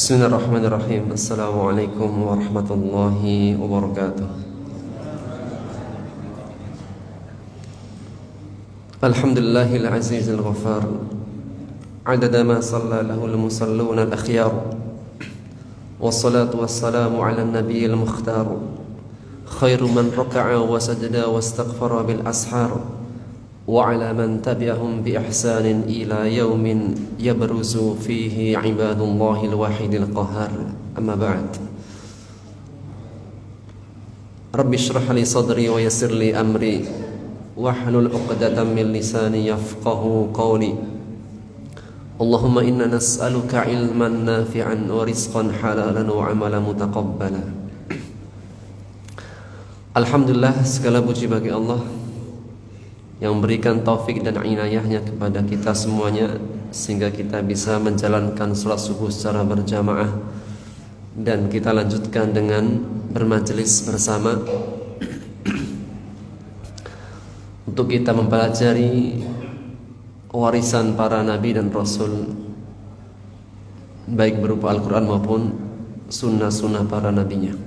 Bismillahirrahmanirrahim. Assalamualaikum warahmatullahi wabarakatuh. Alhamdulillahil azizil ghafar, adada ma shalla lahul musalluna al-akhyar, wassalatu wassalamu ala nabiyil mukhtar, khairu man raka'a wa sajada wa astaghfara bil ashar, wa ala man tabi'ahum bi ihsanin ila yaumin yabruzu fihi ibadullahil wahidil qahar. Amma ba'd. Rabbi shrah li sadri wa yassir li amri wahlul 'uqdatam min lisani yafqahu qawli. Allahumma inna nas'aluka ilman nafi'an wa rizqan halalan wa 'amalan mutaqabbala. Alhamdulillah, segala puji bagi Allah yang memberikan taufik dan inayahnya kepada kita semuanya sehingga kita bisa menjalankan salat subuh secara berjamaah dan kita lanjutkan dengan bermajelis bersama untuk kita mempelajari warisan para nabi dan rasul, baik berupa Al-Quran maupun sunnah-sunnah para nabinya.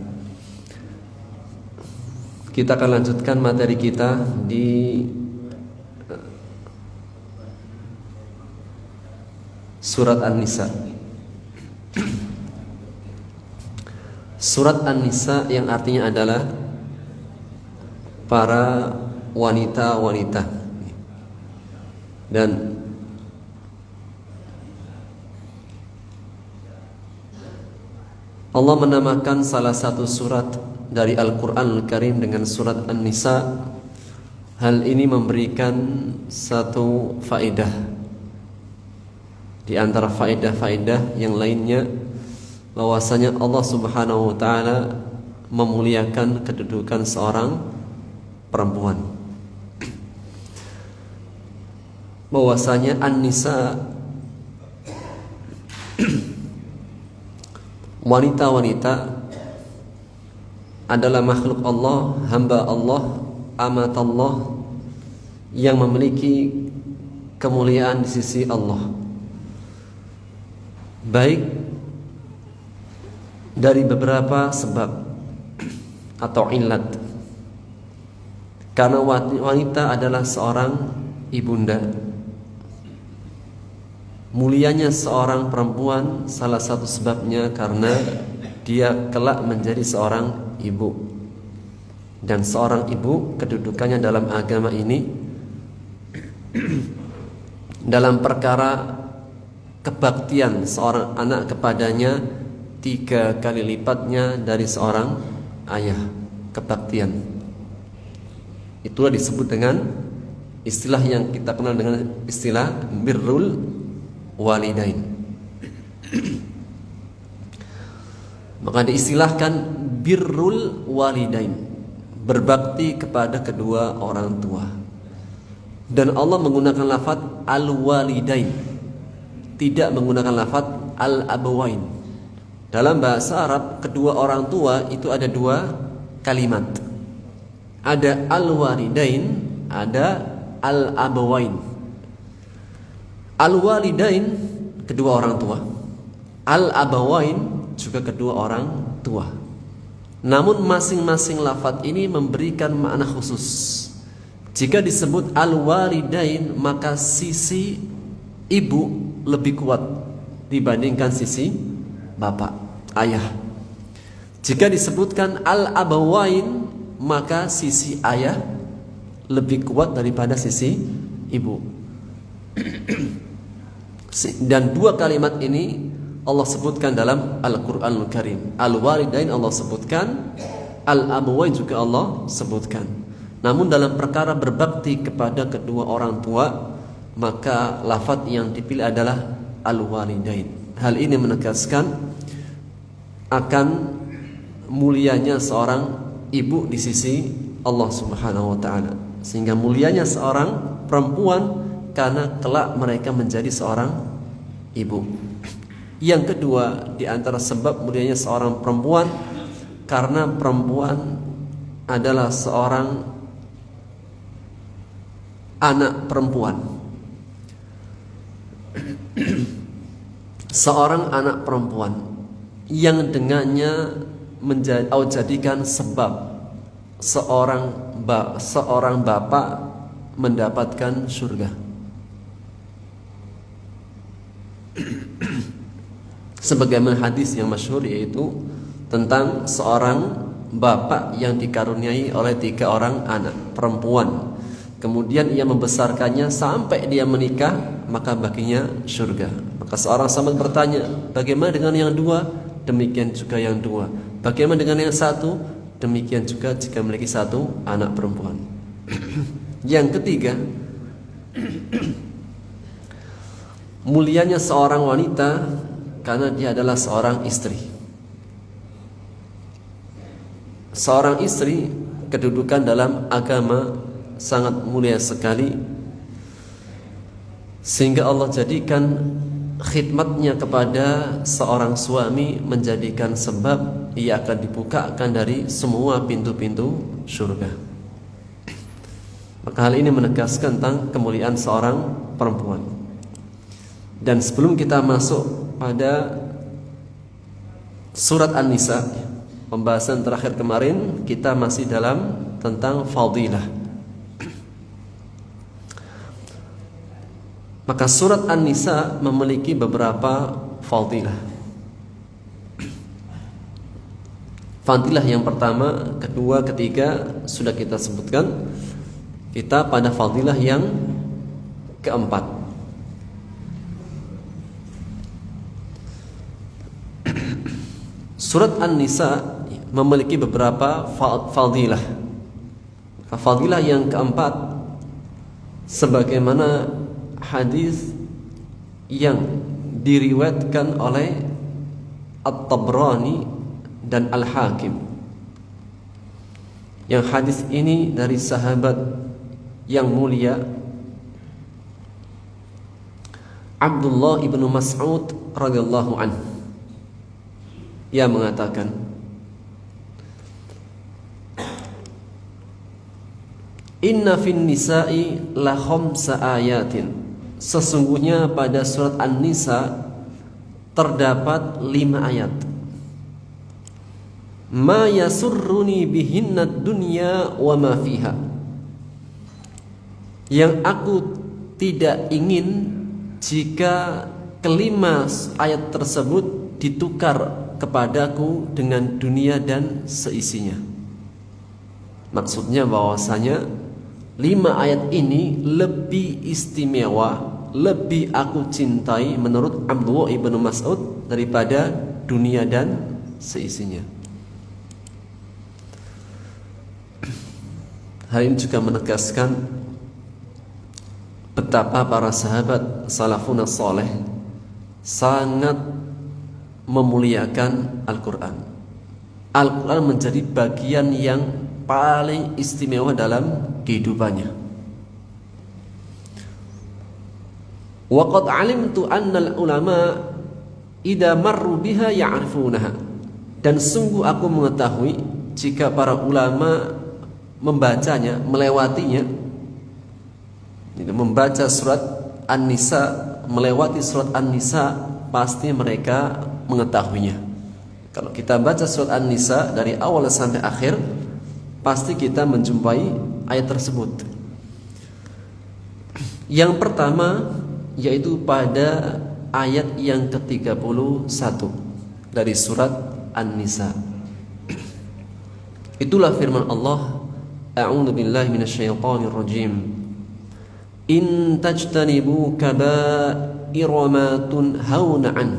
Kita akan lanjutkan materi kita di Surat An-Nisa. Surat An-Nisa yang artinya adalah para wanita-wanita. Dan Allah menamakan salah satu surat dari Al-Quran Al-Karim dengan surat An-Nisa. Hal ini memberikan satu faedah di antara faedah-faedah yang lainnya, bahwasanya Allah Subhanahu wa taala memuliakan kedudukan seorang perempuan. Bahwasanya An-Nisa, wanita-wanita, adalah makhluk Allah, hamba Allah, amat Allah yang memiliki kemuliaan di sisi Allah, baik dari beberapa sebab atau illat. Karena wanita adalah seorang ibunda. Mulianya seorang perempuan salah satu sebabnya karena dia kelak menjadi seorang ibu. Dan seorang ibu kedudukannya dalam agama ini dalam perkara kebaktian seorang anak kepadanya 3 kali lipatnya dari seorang ayah. Kebaktian itulah disebut dengan istilah yang kita kenal dengan istilah birrul walidain. Maka diistilahkan birrul walidain, berbakti kepada kedua orang tua. Dan Allah menggunakan lafaz al-walidain, tidak menggunakan lafaz al-abawain. Dalam bahasa Arab, kedua orang tua itu ada 2 kalimat. Ada al-walidain, ada al-abawain. Al-walidain kedua orang tua, al-abawain juga kedua orang tua. Namun masing-masing lafaz ini memberikan makna khusus. Jika disebut al-walidain, maka sisi ibu lebih kuat dibandingkan sisi bapak, ayah. Jika disebutkan al-abawain, maka sisi ayah lebih kuat daripada sisi ibu. Dan 2 kalimat ini Allah sebutkan dalam Al-Quranul Karim. Al-walidain Allah sebutkan, al-abawain juga Allah sebutkan. Namun dalam perkara berbakti kepada kedua orang tua, maka lafaz yang dipilih adalah al-walidain. Hal ini menegaskan akan mulianya seorang ibu di sisi Allah Subhanahu wa taala, sehingga mulianya seorang perempuan karena kelak mereka menjadi seorang ibu. Yang kedua, di antara sebab mulianya seorang perempuan, karena perempuan adalah seorang anak perempuan. Seorang anak perempuan yang dengannya jadikan sebab seorang bapak mendapatkan surga. Sebagaimana hadis yang masyhur, yaitu tentang seorang bapak yang dikaruniai oleh 3 orang anak perempuan, kemudian ia membesarkannya sampai dia menikah, maka baginya surga. Maka seorang sahabat bertanya, bagaimana dengan yang 2? Demikian juga yang 2. Bagaimana dengan yang 1? Demikian juga jika memiliki 1 anak perempuan. Yang ketiga, mulianya seorang wanita karena dia adalah seorang istri. Seorang istri kedudukan dalam agama sangat mulia sekali, sehingga Allah jadikan khidmatnya kepada seorang suami menjadikan sebab ia akan dibukakan dari semua pintu-pintu surga. Maka hal ini menegaskan tentang kemuliaan seorang perempuan. Dan sebelum kita masuk pada surat An-Nisa, pembahasan terakhir kemarin, kita masih dalam tentang fadilah. Maka surat An-Nisa memiliki beberapa fadilah. Fadilah yang pertama, kedua, ketiga sudah kita sebutkan. Kita pada fadilah yang keempat. Surat An-Nisa memiliki beberapa fadilah. Fadilah yang keempat, sebagaimana hadis yang diriwayatkan oleh At-Tabrani dan Al-Hakim. Yang hadis ini dari sahabat yang mulia Abdullah ibnu Mas'ud radhiyallahu anhu. Ia mengatakan, Inna fin nisa'i la khamsa ayatin. Sesungguhnya pada surat An-Nisa terdapat 5 ayat. Ma yasurruni bihinna dunya wa ma fiha. Yang aku tidak ingin jika kelima ayat tersebut ditukar kepadaku dengan dunia dan seisinya. Maksudnya bahwasanya 5 ayat ini lebih istimewa, lebih aku cintai menurut Abdullah ibnu Mas'ud daripada dunia dan seisinya. Hal ini juga menegaskan betapa para sahabat salafun saleh sangat memuliakan Al-Quran. Al-Quran menjadi bagian yang paling istimewa dalam kehidupannya. Wa qad alimtu annal ulama idza marru biha ya'rifunaha. Dan sungguh aku mengetahui jika para ulama membacanya, melewatinya, membaca surat An-Nisa, melewati surat An-Nisa, pasti mereka mengetahuinya. Kalau kita baca surat An-Nisa dari awal sampai akhir, pasti kita menjumpai ayat tersebut. Yang pertama yaitu pada ayat yang ke-31 dari surat An-Nisa. Itulah firman Allah, A'udzu billahi minasyaitonir rajim. In tajtanibu kaba'ira ma tunhauna an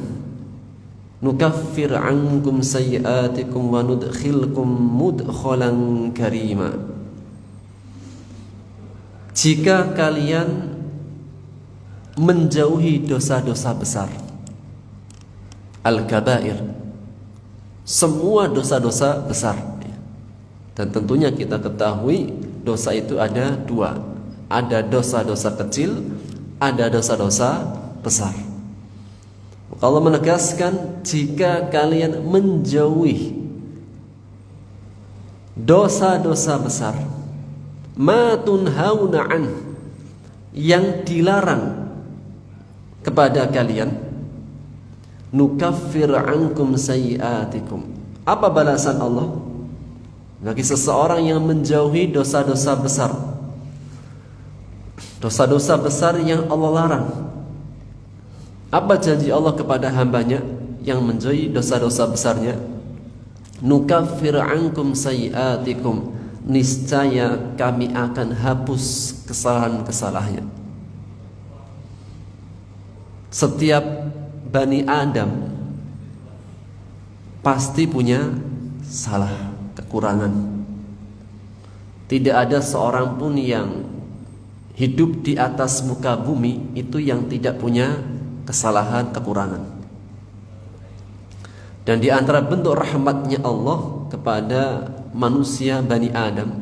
nukaffir ankum sayyi'atikum wa nudkhilkum mudkhalan karima. Jika kalian menjauhi dosa-dosa besar, al-kabair, semua dosa-dosa besar. Dan tentunya kita ketahui dosa itu ada 2. Ada dosa-dosa kecil, ada dosa-dosa besar. Allah menegaskan, jika kalian menjauhi dosa-dosa besar, ma tunhauna an, yang dilarang kepada kalian, nukaffir ankum sayyi'atikum. Apa balasan Allah bagi seseorang yang menjauhi dosa-dosa besar? Dosa-dosa besar yang Allah larang. Apa janji Allah kepada hambanya yang menjauhi dosa-dosa besarnya? Nukaffir ankum sayyi'atikum, niscaya kami akan hapus kesalahan-kesalahannya. Setiap Bani Adam pasti punya salah, kekurangan. Tidak ada seorang pun yang hidup di atas muka bumi itu yang tidak punya kesalahan, kekurangan. Dan di antara bentuk rahmatnya Allah kepada manusia Bani Adam,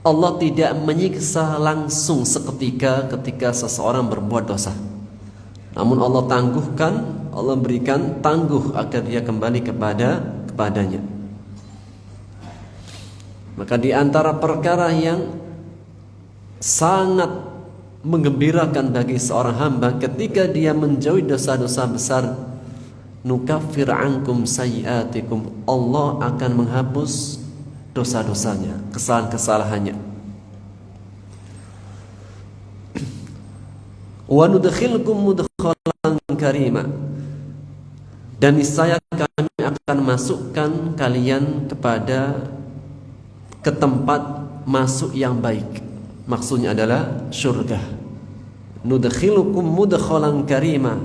Allah tidak menyiksa langsung seketika ketika seseorang berbuat dosa. Namun Allah tangguhkan, Allah berikan tangguh agar dia kembali kepadanya. Maka di antara perkara yang sangat menggembirakan bagi seorang hamba ketika dia menjauhi dosa-dosa besar, nukaffir ankum sayyi'atikum, Allah akan menghapus dosa-dosanya, kesalahan-kesalahannya. Wa nudkhilkum mudkhalan karima, dan niscaya kami akan masukkan kalian ke tempat masuk yang baik. Maksudnya adalah surga. Nudkhilukum mudkhalan karima,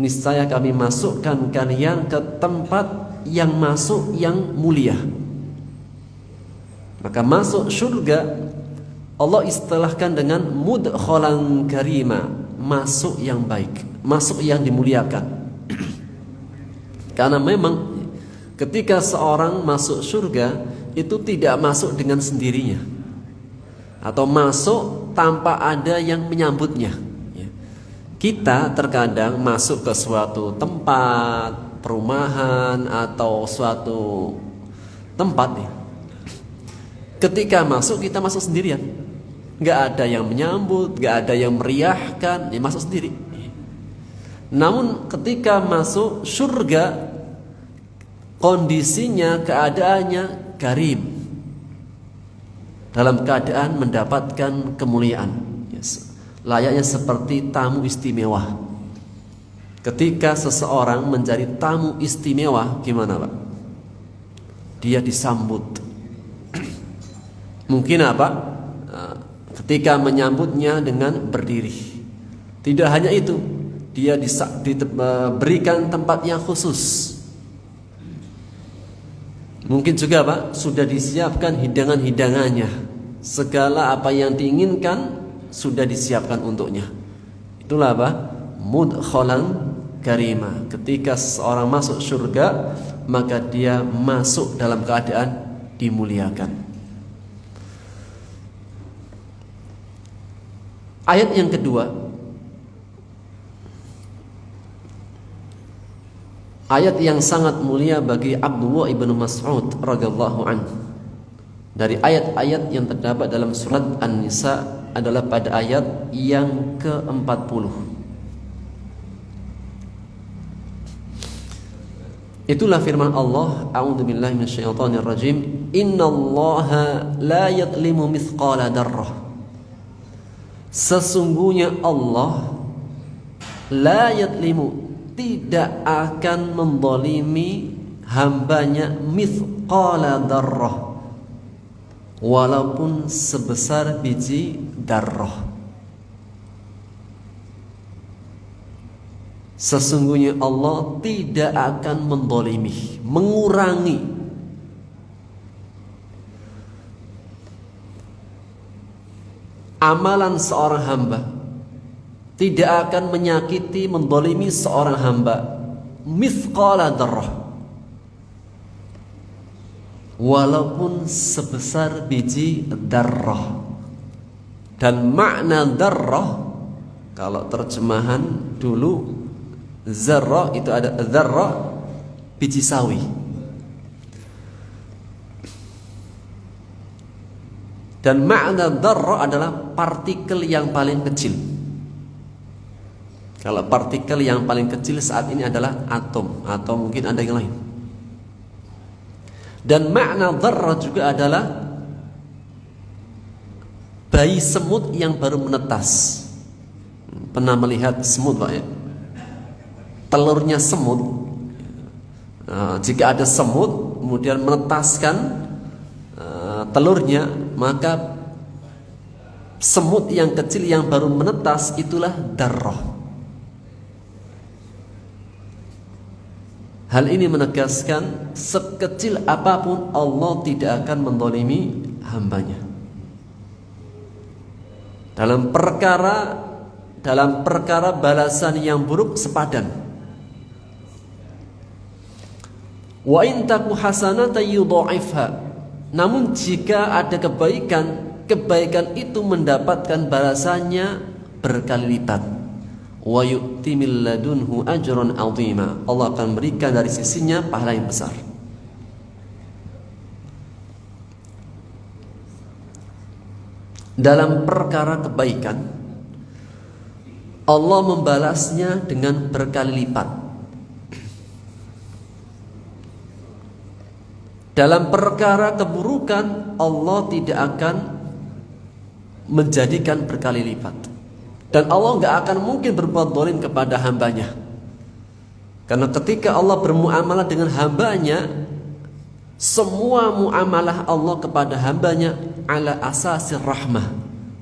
niscaya kami masukkan kalian ke tempat yang masuk yang mulia. Maka masuk surga Allah istilahkan dengan mudkhalan karima, masuk yang baik, masuk yang dimuliakan. Karena memang ketika seorang masuk surga itu tidak masuk dengan sendirinya, atau masuk tanpa ada yang menyambutnya. Kita terkadang masuk ke suatu tempat, perumahan atau suatu tempat nih. Ketika masuk, kita masuk sendirian, nggak ada yang menyambut, nggak ada yang meriahkan, ya masuk sendiri. Namun ketika masuk surga, kondisinya, keadaannya karim, dalam keadaan mendapatkan kemuliaan, layaknya seperti tamu istimewa. Ketika seseorang menjadi tamu istimewa, gimana Pak? Dia disambut. Mungkin apa? Ketika menyambutnya dengan berdiri. Tidak hanya itu, dia diberikan tempat yang khusus. Mungkin juga Pak, sudah disiapkan hidangan-hidangannya. Segala apa yang diinginkan sudah disiapkan untuknya. Itulah apa? Mudkhalan karima. Ketika seorang masuk surga, maka dia masuk dalam keadaan dimuliakan. Ayat yang kedua, ayat yang sangat mulia bagi Abdullah ibnu Mas'ud radhiyallahu anhu. Dari ayat-ayat yang terdapat dalam surat An-Nisa adalah pada ayat yang ke-40. Itulah firman Allah, a'udzubillahi minasyaitonir rajim, innallaha la yadhlimu mithqala dzarrah. Sesungguhnya Allah la yadlimu, tidak akan mendolimi hambanya mithqala dzarrah, walaupun sebesar biji darrah. Sesungguhnya Allah tidak akan mendolimi, mengurangi amalan seorang hamba, tidak akan menyakiti, mendolimi seorang hamba mithqala dzarrah, walaupun sebesar biji darrah. Dan makna darrah, kalau terjemahan dulu zarrah itu ada zarrah biji sawi. Dan makna darrah adalah partikel yang paling kecil. Kalau partikel yang paling kecil saat ini adalah atom, atau mungkin ada yang lain. Dan makna dzarrah juga adalah bayi semut yang baru menetas. Pernah melihat semut, Pak ya? Telurnya semut. Jika ada semut kemudian menetaskan telurnya, maka semut yang kecil yang baru menetas itulah dzarrah. Hal ini menegaskan sekecil apapun Allah tidak akan menzalimi hambanya. Dalam perkara balasan yang buruk sepadan. Wa in taku hasanatan yudha'ifha. Namun jika ada kebaikan itu mendapatkan balasannya berkali lipat. Wa yu'ti min ladunhu ajran 'azima. Allah akan berikan dari sisinya pahala yang besar. Dalam perkara kebaikan Allah membalasnya dengan berkali lipat. Dalam perkara keburukan Allah tidak akan menjadikan berkali lipat. Dan Allah nggak akan mungkin berbuat zalim kepada hambanya. Karena ketika Allah bermuamalah dengan hambanya, semua muamalah Allah kepada hambanya ala asasi rahmah,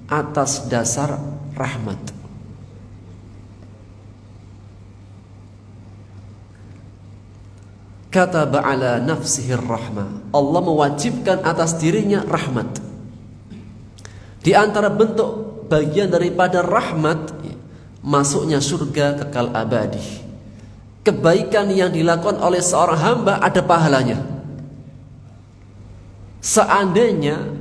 atas dasar rahmat. Kataba ala nafsihi rahmah. Allah mewajibkan atas dirinya rahmat. Di antara bentuk bagian daripada rahmat masuknya surga kekal abadi. Kebaikan yang dilakukan oleh seorang hamba ada pahalanya. Seandainya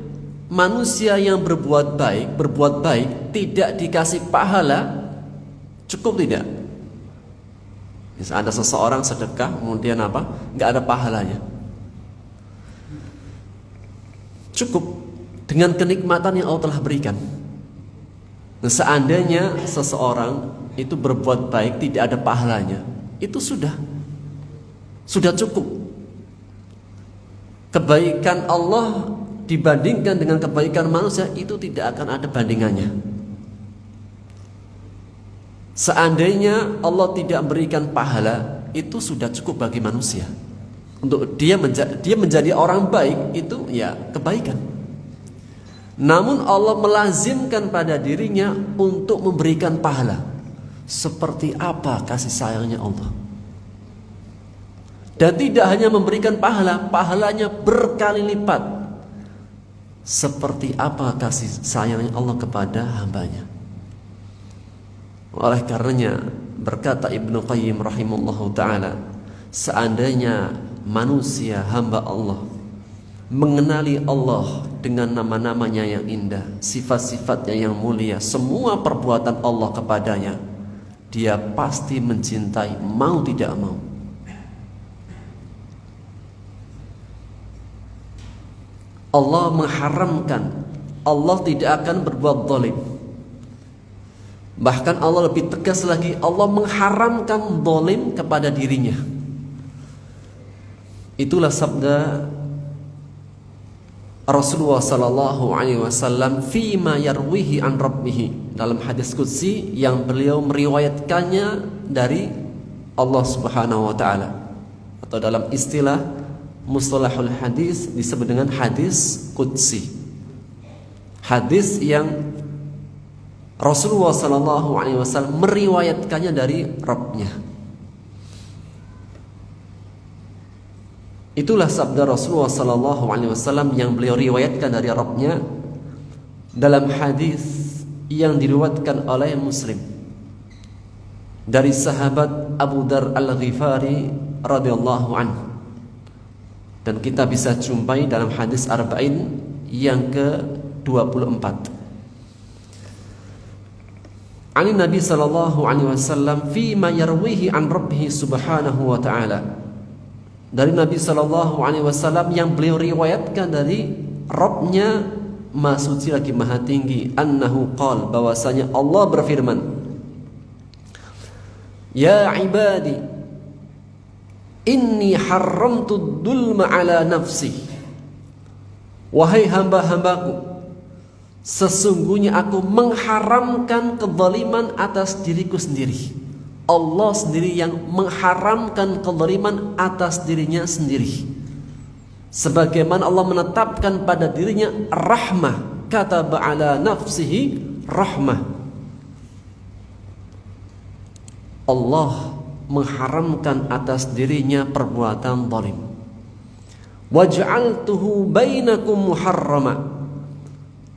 manusia yang berbuat baik tidak dikasih pahala, cukup tidak? Ada seseorang sedekah kemudian apa? Nggak ada pahalanya. Cukup dengan kenikmatan yang Allah telah berikan. Nah, seandainya seseorang itu berbuat baik tidak ada pahalanya, itu sudah cukup. Kebaikan Allah dibandingkan dengan kebaikan manusia itu tidak akan ada bandingannya. Seandainya Allah tidak memberikan pahala, itu sudah cukup bagi manusia. Untuk dia menjadi orang baik itu ya kebaikan. Namun Allah melazimkan pada dirinya untuk memberikan pahala. Seperti apa kasih sayangnya Allah. Dan tidak hanya memberikan pahala, pahalanya berkali lipat. Seperti apa kasih sayangnya Allah kepada hambanya. Oleh karenanya berkata Ibnu Qayyim rahimahullahu ta'ala, seandainya manusia hamba Allah mengenali Allah dengan nama-namanya yang indah, sifat-sifatnya yang mulia, semua perbuatan Allah kepadanya, dia pasti mencintai mau tidak mau. Allah mengharamkan, Allah tidak akan berbuat zalim. Bahkan Allah lebih tegas lagi, Allah mengharamkan zalim kepada dirinya. Itulah sabda Rasulullah sallallahu alaihi wasallam fima yarwihi an rabbih, dalam hadis qudsi yang beliau meriwayatkannya dari Allah Subhanahu wa taala, atau dalam istilah mustalahul hadis disebut dengan hadis qudsi. Hadis yang Rasulullah sallallahu alaihi wasallam meriwayatkannya dari Rabb-nya. Itulah sabda Rasulullah sallallahu alaihi wasallam yang beliau riwayatkan dari Rabb-nya dalam hadis yang diriwayatkan oleh Muslim dari sahabat Abu Dzar Al-Ghifari radhiyallahu anhu, dan kita bisa jumpai dalam hadis Arba'in yang ke-24. Ani Nabi sallallahu alaihi wasallam fi ma yarwihi an rabbih subhanahu wa ta'ala, dari Nabi sallallahu alaihi wasallam yang beliau riwayatkan dari Rabb-nya Maha Suci lagi Maha Tinggi, annahu qala, bahwasanya Allah berfirman, Ya ibadi, inni haramtu dzulma ala nafsi. Wahai hamba-hambaku, sesungguhnya aku mengharamkan kezaliman atas diriku sendiri. Allah sendiri yang mengharamkan kezaliman atas dirinya sendiri. Sebagaimana Allah menetapkan pada dirinya rahmah, kataba ala nafsihi rahmah. Allah mengharamkan atas dirinya perbuatan zalim. Waj'altuhu bainakum muharrama,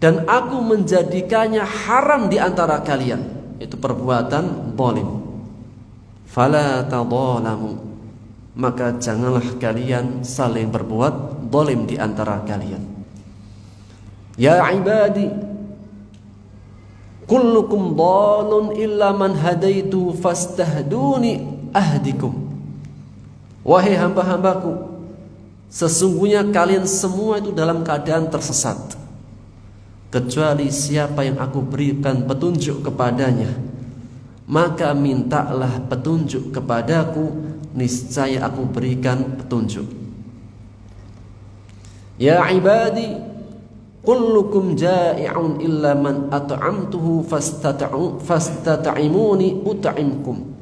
dan aku menjadikannya haram di antara kalian, itu perbuatan zalim. Fala tadzalamu, maka janganlah kalian saling berbuat zalim di antara kalian. Ya ibadi, kullukum dhalun illa man hadaitu fastahduni ahdikum. Wahai hamba-hambaku, sesungguhnya kalian semua itu dalam keadaan tersesat, kecuali siapa yang aku berikan petunjuk kepadanya, maka mintalah petunjuk kepadaku, niscaya aku berikan petunjuk. Ya ibadi, kullukum ja'i'un illa man at'amtuhu fastata'imuni ut'imkum.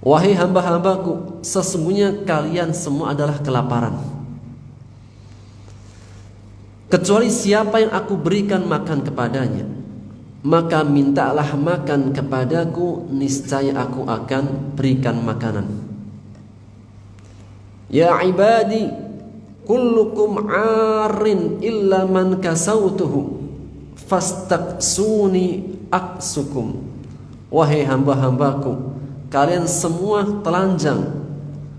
Wahai hamba-hambaku, sesungguhnya kalian semua adalah kelaparan, kecuali siapa yang aku berikan makan kepadanya, maka mintalah makan kepadaku, niscaya aku akan berikan makanan. Ya ibadi, kullukum 'arin illa man kasautuhu fastaqsuni aksukum. Wahai hamba-hambaku, kalian semua telanjang,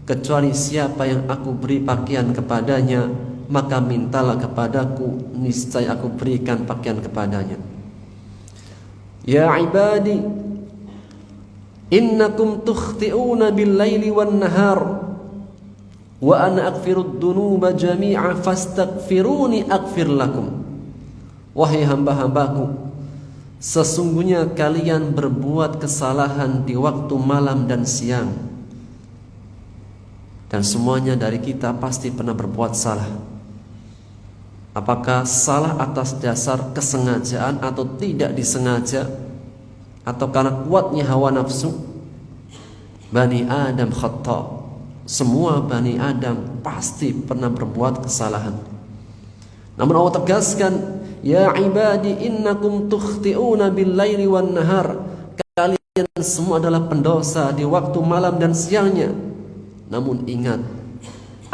kecuali siapa yang aku beri pakaian kepadanya, maka mintalah kepadaku, niscaya aku berikan pakaian kepadanya. Ya ibadi, innakum tukhti'una bil-laili wan-nahar wa ana aghfirud dunuba jami'a fastaghfiruni aghfir lakum. Wahai hamba-hambaku, sesungguhnya kalian berbuat kesalahan di waktu malam dan siang, dan semuanya dari kita pasti pernah berbuat salah. Apakah salah atas dasar kesengajaan atau tidak disengaja, atau karena kuatnya hawa nafsu? Bani Adam khata'. Semua Bani Adam pasti pernah berbuat kesalahan. Namun Allah tegaskan, ya ibadi innakum tukhti'una bil-laili wan-nahar. Kalian semua adalah pendosa di waktu malam dan siangnya. Namun ingat,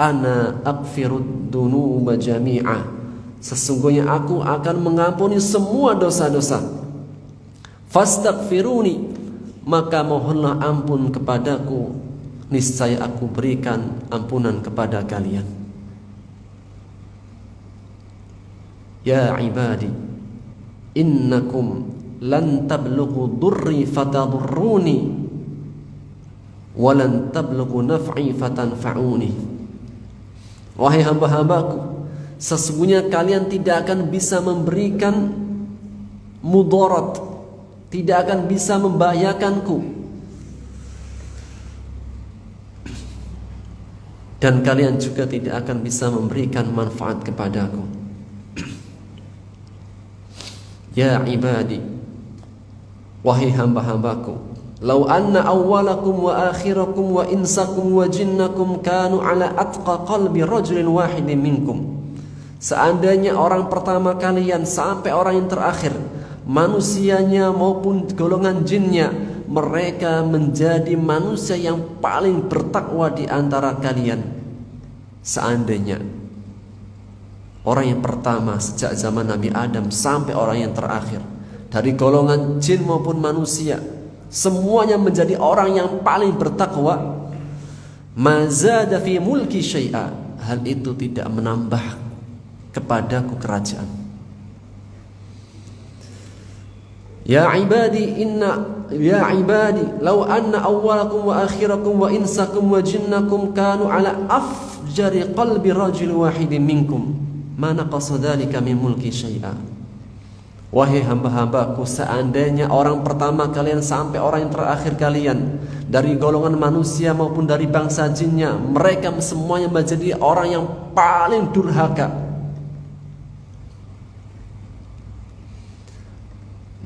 ana aghfirud dunuba jami'a. Sesungguhnya aku akan mengampuni semua dosa-dosa. Fastaghfiruni, maka mohonlah ampun kepadaku, niscaya aku berikan ampunan kepada kalian. Ya ibadi, innakum lan tablughu durri fatadurruni wa lan tablughu naf'i fatanfa'uni. Wahai hamba-hambaku, sesungguhnya kalian tidak akan bisa memberikan mudarat, tidak akan bisa membahayakanku, dan kalian juga tidak akan bisa memberikan manfaat kepadaku. Ya ibadi, wahai hamba-hambaku, law anna awwalakum wa akhirakum wa insakum wa jinnakum kanu ala atqa qalbi rajulin wahidin minkum. Seandainya orang pertama kalian sampai orang yang terakhir, manusianya maupun golongan jinnya, mereka menjadi manusia yang paling bertakwa di antara kalian. Seandainya orang yang pertama sejak zaman Nabi Adam sampai orang yang terakhir, dari golongan jin maupun manusia, semuanya menjadi orang yang paling bertakwa, mazada fi mulki syai'a, hal itu tidak menambah kepadaku kerajaan. Ya ibadi law anna awwalakum wa akhirakum wa insakum wa jinnakum kanu ala afjari qalbi rajul wahidin minkum ma naqasa dzalika min mulki syai'a. Wahai hamba-hambaku, seandainya orang pertama kalian sampai orang yang terakhir kalian, dari golongan manusia maupun dari bangsa jinnya, mereka semuanya menjadi orang yang paling durhaka,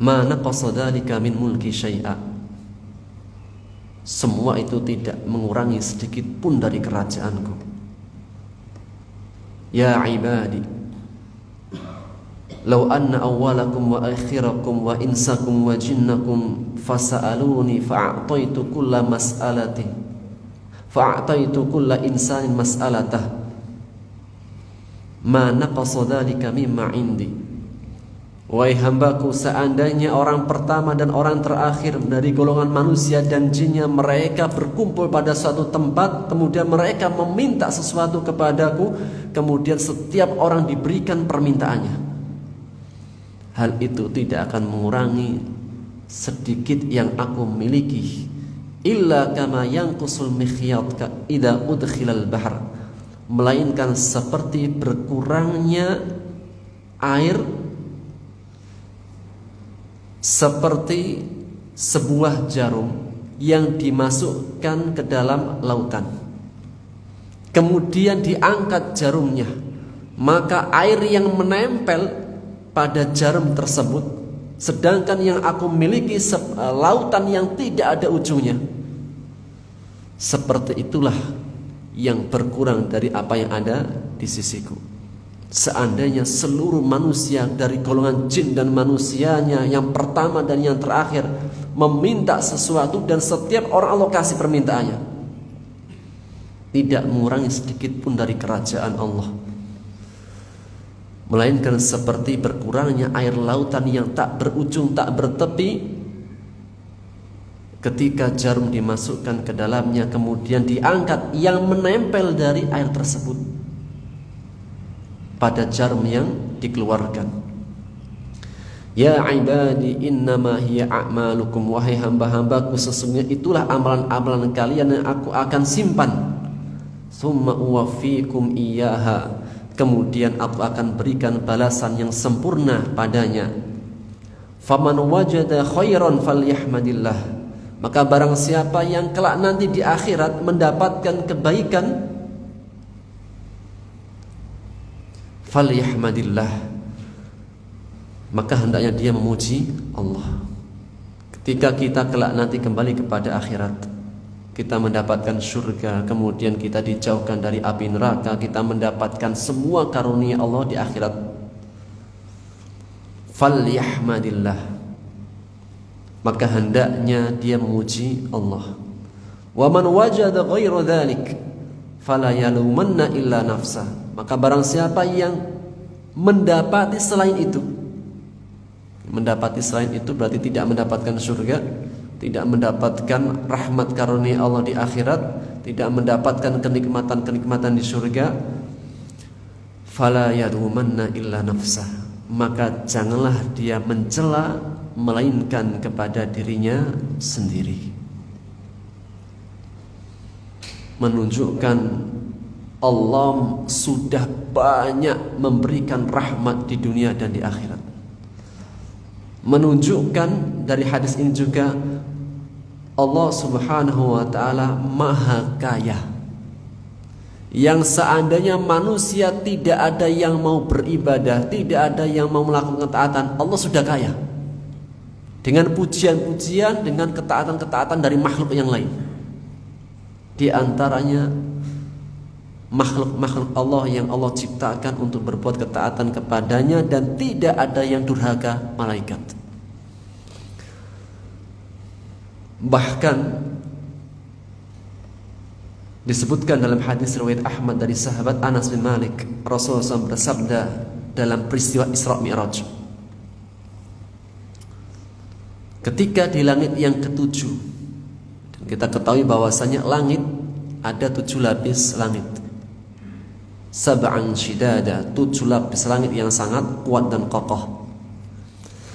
ma naqasa dzalika min mulki syai'a, semua itu tidak mengurangi sedikit pun dari kerajaanku. Ya ibadi, law anna awwalakum wa akhirakum wa insakum wa jinnakum fasa'aluni fa'ataitu kulla mas'alatin fa'ataitu kulla insanin mas'alatah ma naqasa dzalika mimma indi. Wahai hambaku, seandainya orang pertama dan orang terakhir dari golongan manusia dan jinnya mereka berkumpul pada suatu tempat, kemudian mereka meminta sesuatu kepadaku, kemudian setiap orang diberikan permintaannya, hal itu tidak akan mengurangi sedikit yang aku miliki, illa kama yanqusul mikhyat idza udkhilal bahr, melainkan seperti berkurangnya air seperti sebuah jarum yang dimasukkan ke dalam lautan, kemudian diangkat jarumnya, maka air yang menempel pada jarum tersebut, sedangkan yang aku miliki lautan yang tidak ada ujungnya, seperti itulah yang berkurang dari apa yang ada di sisiku. Seandainya seluruh manusia dari golongan jin dan manusianya yang pertama dan yang terakhir meminta sesuatu dan setiap orang Allah kasih permintaannya, tidak mengurangi sedikit pun dari kerajaan Allah, melainkan seperti berkurangnya air lautan yang tak berujung tak bertepi ketika jarum dimasukkan ke dalamnya kemudian diangkat yang menempel dari air tersebut pada jarum yang dikeluarkan. Ya ibadi innama hiya a'malukum, wahai hamba-hambaku, sesungguhnya itulah amalan-amalan kalian yang aku akan simpan. Tsumma uwaffikum iyyaha, kemudian aku akan berikan balasan yang sempurna padanya. Faman wajada khairan falyahmadillah, maka barang siapa yang kelak nanti di akhirat mendapatkan kebaikan, falyahmadillah, maka hendaknya dia memuji Allah. Ketika kita kelak nanti kembali kepada akhirat, kita mendapatkan surga, kemudian kita dijauhkan dari api neraka, kita mendapatkan semua karunia Allah di akhirat, falyahmadillah, maka hendaknya dia memuji Allah. Wa man wajada ghairu dzalik fala yalumanna illa nafsah, maka barang siapa yang mendapati selain itu, berarti tidak mendapatkan surga, tidak mendapatkan rahmat karunia Allah di akhirat, tidak mendapatkan kenikmatan-kenikmatan di surga, fala yalumanna illa nafsah, maka janganlah dia mencela melainkan kepada dirinya sendiri. Menunjukkan Allah sudah banyak memberikan rahmat di dunia dan di akhirat. Menunjukkan dari hadis ini juga Allah Subhanahu wa taala maha kaya, yang seandainya manusia tidak ada yang mau beribadah, tidak ada yang mau melakukan ketaatan, Allah sudah kaya dengan pujian-pujian, dengan ketaatan-ketaatan dari makhluk yang lain. Di antaranya makhluk-makhluk Allah yang Allah ciptakan untuk berbuat ketaatan kepadanya, dan tidak ada yang durhaka, malaikat. Bahkan disebutkan dalam hadis riwayat Ahmad dari sahabat Anas bin Malik, Rasulullah SAW bersabda dalam peristiwa Isra Mi'raj, ketika di langit yang ketujuh, dan kita ketahui bahwasanya langit ada 7 lapis langit, sab'an shidada, 7 lapis langit yang sangat kuat dan kokoh.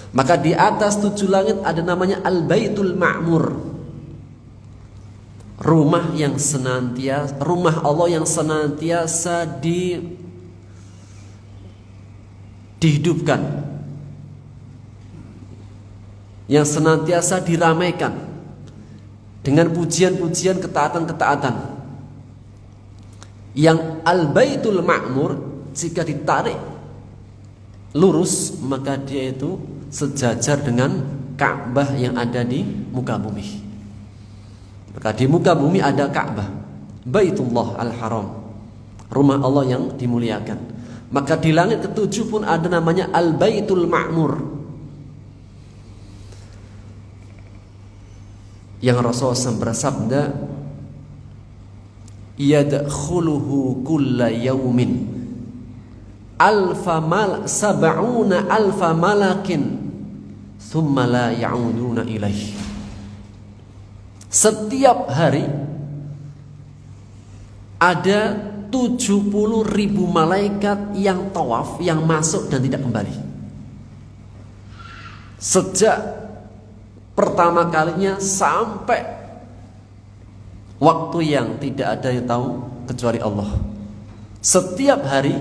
Maka di atas 7 langit ada namanya Al-Baitul Ma'mur, rumah Allah yang senantiasa dihidupkan, yang senantiasa diramaikan dengan pujian-pujian, ketaatan-ketaatan. Yang Al-Baitul Ma'mur jika ditarik lurus maka dia itu sejajar dengan Ka'bah yang ada di muka bumi. Maka di muka bumi ada Ka'bah, Baitullah Al-Haram, rumah Allah yang dimuliakan. Maka di langit ketujuh pun ada namanya Al-Baitul Ma'mur, yang Rasulullah SAW bersabda, yadkhuluhu kulla yaumin sab'una alfa malakin thumma la ya'uduna ilaih. Setiap hari ada 70.000 malaikat yang tawaf, yang masuk dan tidak kembali. Sejak pertama kalinya sampai waktu yang tidak ada yang tahu kecuali Allah. Setiap hari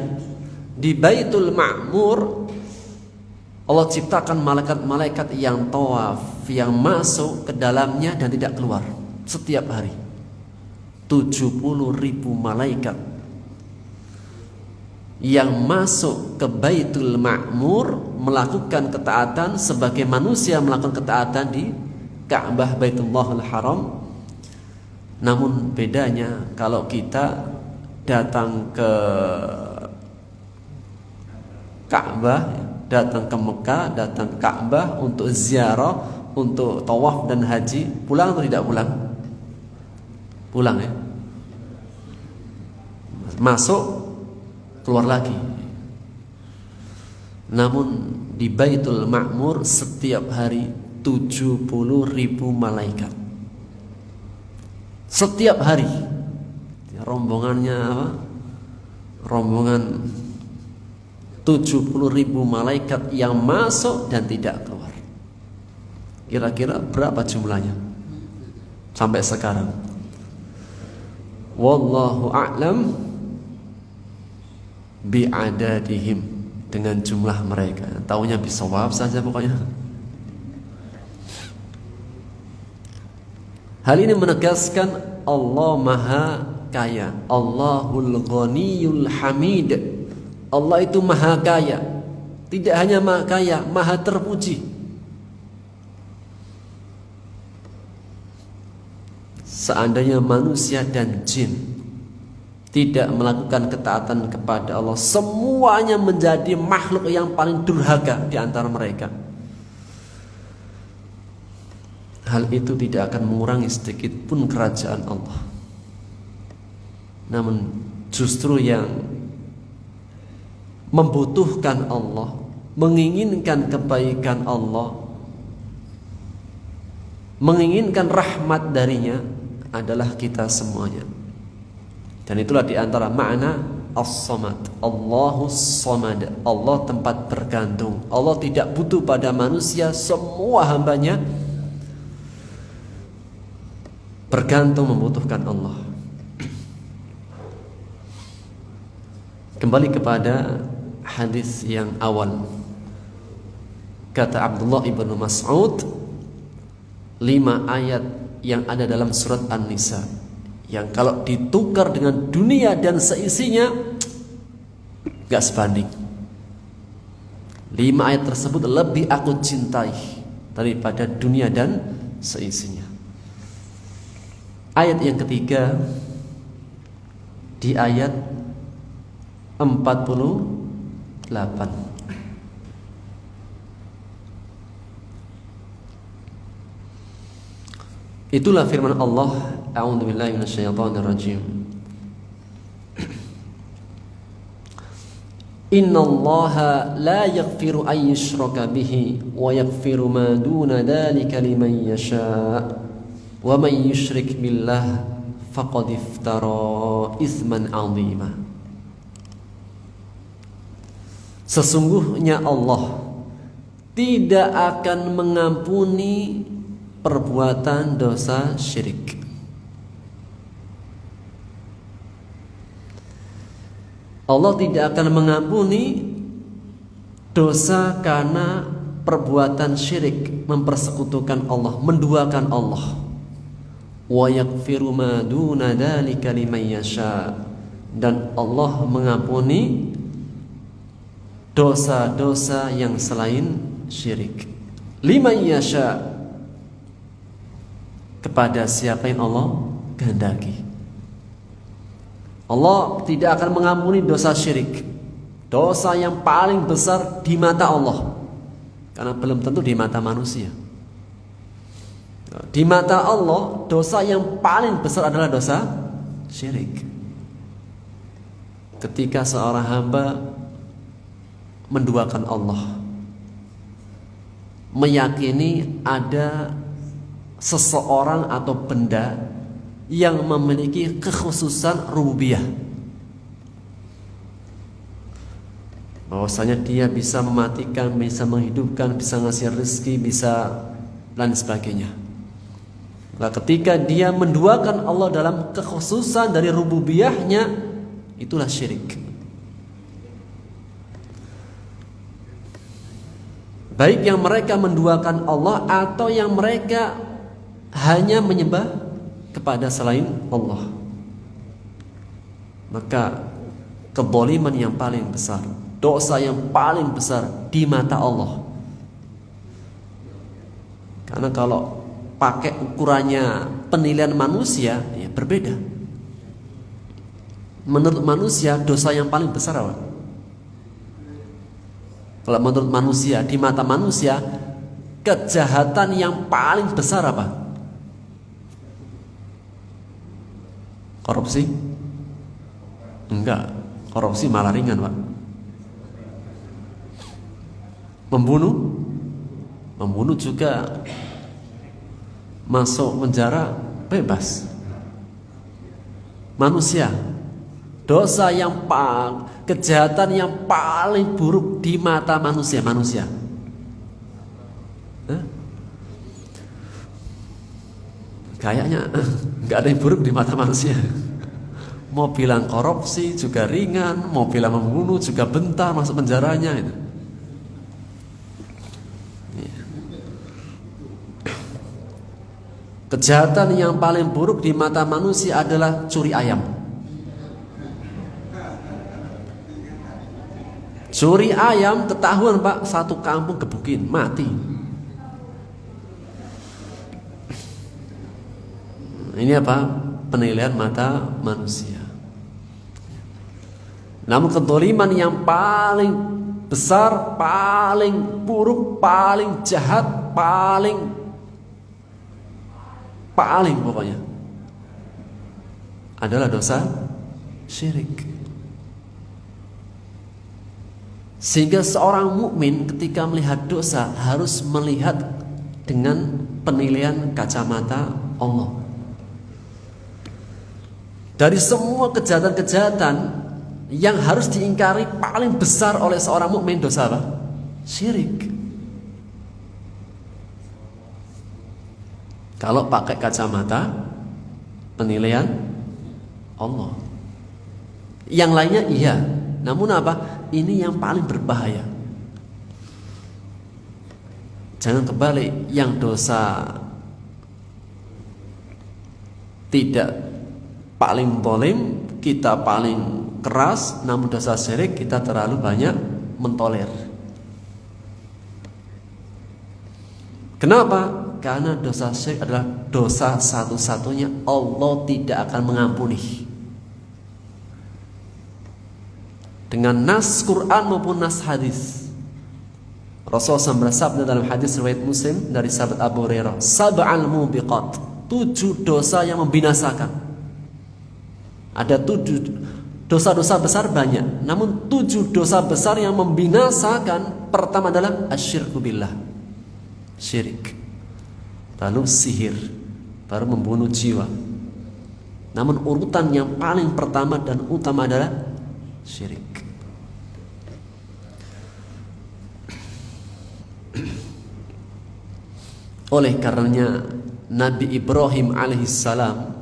di Baitul Ma'mur Allah ciptakan malaikat-malaikat yang tawaf, yang masuk ke dalamnya dan tidak keluar. Setiap hari 70.000 malaikat yang masuk ke Baitul Ma'mur melakukan ketaatan sebagai manusia melakukan ketaatan di Ka'bah Baitullahul Haram. Namun bedanya kalau kita datang ke Ka'bah, datang ke Mekah, datang ke Ka'bah untuk ziarah, untuk tawaf dan haji, pulang atau tidak pulang? Pulang ya. Masuk, keluar lagi. Namun di Baitul Ma'mur setiap hari 70.000 malaikat. Setiap hari. Rombongannya apa? Rombongan 70.000 malaikat yang masuk dan tidak keluar. Kira-kira berapa jumlahnya sampai sekarang? Wallahu a'lam bi'adadihim, dengan jumlah mereka. Taunya bisawab saja pokoknya. Hal ini menegaskan Allah Maha Kaya, Allahul Ghaniyul Hamid. Allah itu Maha Kaya. Tidak hanya Maha Kaya, Maha terpuji. Seandainya manusia dan jin tidak melakukan ketaatan kepada Allah, semuanya menjadi makhluk yang paling durhaka di antara mereka. Hal itu tidak akan mengurangi sedikit pun kerajaan Allah. Namun justru yang membutuhkan Allah, menginginkan kebaikan Allah, menginginkan rahmat darinya adalah kita semuanya. Dan itulah diantara makna As-Samad, Allahus Samad, Allah tempat bergantung. Allah tidak butuh pada manusia, semua hambanya bergantung membutuhkan Allah. Kembali kepada hadis yang awal. Kata Abdullah ibnu Mas'ud, 5 ayat yang ada dalam surat An-Nisa yang kalau ditukar dengan dunia dan seisinya gak sebanding. 5 ayat tersebut lebih aku cintai daripada dunia dan seisinya. Ayat yang ketiga di ayat 48. Itulah firman Allah, a'udzubillahi minasyaitonirrajim. Innallaha la yaghfiru an yushraka bihi wa yaghfiru ma duna dzalika liman yasha' wa man yusyrik billah faqad iftara itsman 'azima. Sesungguhnya Allah tidak akan mengampuni perbuatan dosa syirik. Allah tidak akan mengampuni dosa karena perbuatan syirik, mempersekutukan Allah, menduakan Allah. Wa yaghfiru ma duna dzalika liman yasha, dan Allah mengampuni dosa-dosa yang selain syirik. Liman yasha, kepada siapa yang Allah kehendaki. Allah tidak akan mengampuni dosa syirik, dosa yang paling besar di mata Allah, karena belum tentu di mata manusia. Di mata Allah, dosa yang paling besar adalah dosa syirik. Ketika seorang hamba menduakan Allah, meyakini ada seseorang atau benda yang memiliki kekhususan rububiyah, bahwasanya dia bisa mematikan, bisa menghidupkan, bisa ngasih rezeki, bisa dan sebagainya. Nah, ketika dia menduakan Allah dalam kekhususan dari rububiyahnya, itulah syirik. Baik yang mereka menduakan Allah atau yang mereka hanya menyembah kepada selain Allah. Maka kezaliman yang paling besar, dosa yang paling besar di mata Allah. Karena kalau pakai ukurannya penilaian manusia, ya berbeda. Menurut manusia, dosa yang paling besar apa? Kalau menurut manusia, di mata manusia, kejahatan yang paling besar apa? Korupsi? Enggak, korupsi malah ringan, Pak. Membunuh? Membunuh juga masuk penjara bebas. Manusia, dosa yang kejahatan yang paling buruk di mata manusia. Kayaknya nggak ada yang buruk di mata manusia. Mau bilang korupsi juga ringan, mau bilang membunuh juga bentar masuk penjaranya itu. Kejahatan yang paling buruk di mata manusia adalah curi ayam. Curi ayam ketahuan, Pak, satu kampung gebukin, mati. Ini apa? Penilaian mata manusia. Namun kezaliman yang paling besar, paling buruk, paling jahat, paling pokoknya adalah dosa syirik. Sehingga seorang mukmin ketika melihat dosa harus melihat dengan penilaian kacamata Allah. Dari semua kejahatan-kejahatan yang harus diingkari, paling besar oleh seorang mukmin dosa apa? Syirik. Kalau pakai kacamata penilaian Allah. Yang lainnya iya, namun apa? Ini yang paling berbahaya. Jangan kebalik, yang dosa tidak paling zalim kita paling keras, namun dosa syirik kita terlalu banyak mentoler. Kenapa? Karena dosa syirik adalah dosa satu-satunya Allah tidak akan mengampuni. Dengan nas Quran maupun nas hadis. Rasulullah SAW bersabda dalam hadis riwayat Muslim dari sahabat Abu Hurairah, sab'al mubiqat, 7 dosa yang membinasakan. Ada 7 dosa-dosa besar banyak, namun 7 dosa besar yang membinasakan. Pertama adalah asyirku billah, syirik. Lalu sihir, baru membunuh jiwa. Namun urutan yang paling pertama dan utama adalah syirik. Oleh karenanya Nabi Ibrahim alaihissalam,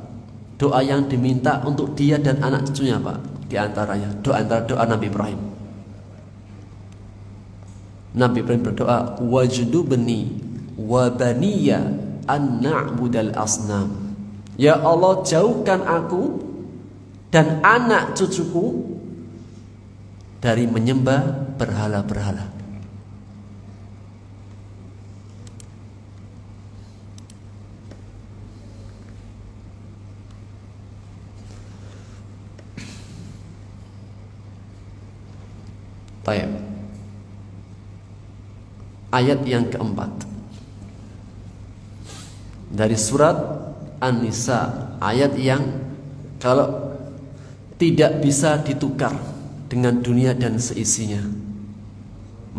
doa yang diminta untuk dia dan anak cucunya, Pak, di antaranya doa Nabi Ibrahim. Nabi Ibrahim berdoa, wajdubni wa baniya an na'budal asnam. Ya Allah, jauhkan aku dan anak cucuku dari menyembah berhala-berhala. Baik. Ayat yang keempat dari surat An-Nisa, ayat yang kalau tidak bisa ditukar dengan dunia dan seisinya,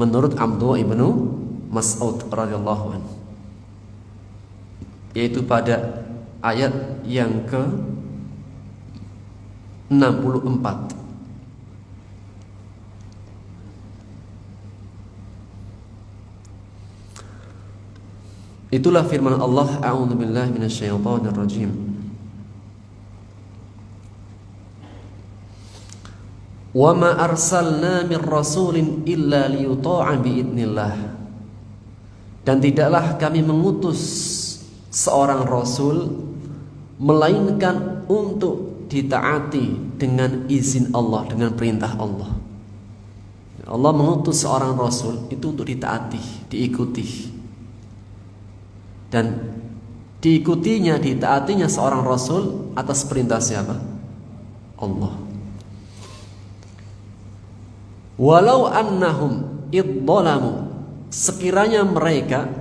menurut Abdullah ibnu Mas'ud radhiyallahu anhu, yaitu pada ayat yang ke 64. Itulah firman Allah, a'udzubillahi minasyaitonir rajim. Wa ma arsalna mir rasulin illa liyuta'a biidznillah. Dan tidaklah kami mengutus seorang rasul melainkan untuk ditaati dengan izin Allah, dengan perintah Allah. Allah mengutus seorang rasul itu untuk ditaati, diikuti. Dan diikutinya, ditaatinya seorang rasul atas perintah siapa? Allah. Walau annahum idzalamu, sekiranya mereka